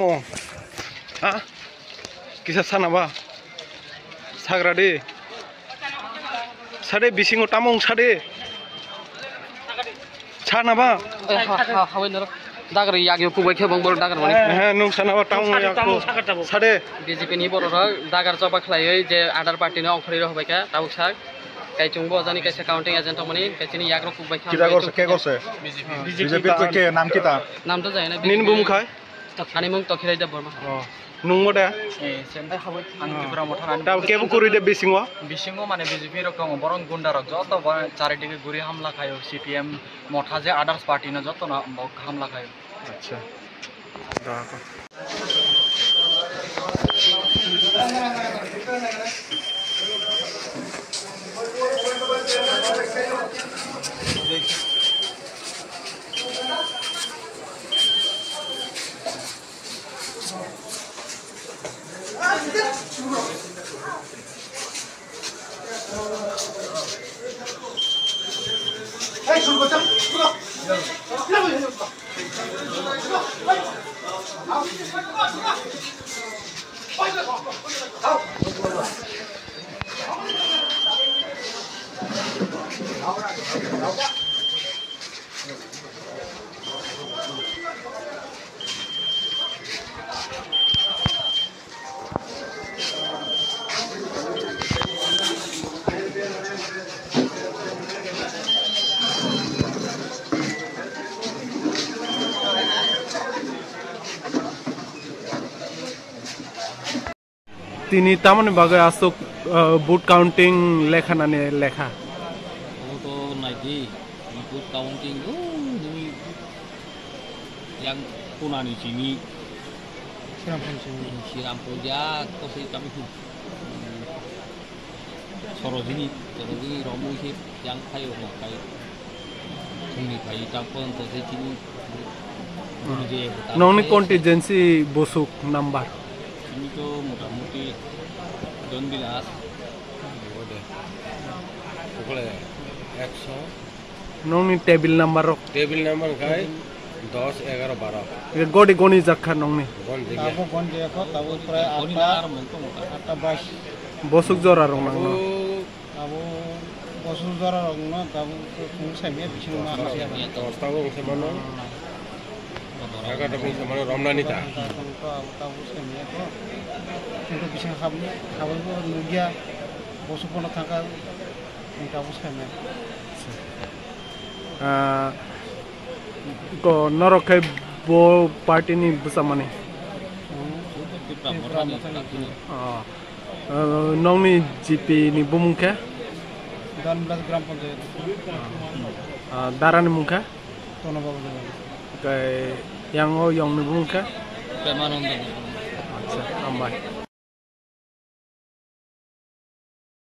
tamo. Ah, kisah sana ba? Sagrade. Sade bisingo tamong sade. Sana ba? Dagar yagi kubai khebang bor dagar mani. Nung sana ba tamong yakku. Sade. BJP ni bor dagar coba khlai je adar party ne ongkhri ro hobai ka tabuk sak. Kai chungbo jani kaisa counting agent mani kaisini yagro kubai kham. Kita korse ke korse? BJP ko ke naam kita? Naam to jai na. Nin bum khai? Ani mung to khirai da borma. Nung mo da? Sendai khabai angkipura mothana. Tab kebu kori de bisingo? Bisingo mane BJP rokong borong gunda rok joto charidike guri hamla khayo CPM motha je others party na joto na hamla khayo. Acha. Dakho. Tini taman bagai asuk boot counting lekha nane lekha. Untuk naiki boot counting ini yang punani sini. Siram puja kosi kami tu. Sorojini romu sih yang kayu nak kayu. Sini kayu campur kosi sini. Nong ni contingency busuk number. Ini tuh mudah-mudi Don Bilas. Udah. Pokoknya 100. Nong ni table number rok. Table number kai 10, 11, 12. Ye godi goni jakha nong ni. Tabu gon dia ko tabu pray 8 Bosuk jora rong nang. Tabu bosuk jora rong na tabu kung samye biching na hasia. Tabu semana. Agak tapi semana Ramlan itu. Tahu semua itu. Untuk bisa kamu nugia bosok pun tangkal tahu semua. Ko norokai bo party ni bersama ni. Nong ni GP ni bumungka? 19 gram panjat. Darah ni mungka? Tono bawa. Kayak yang ni bumungka? Kemanon tu. Acha, ambai.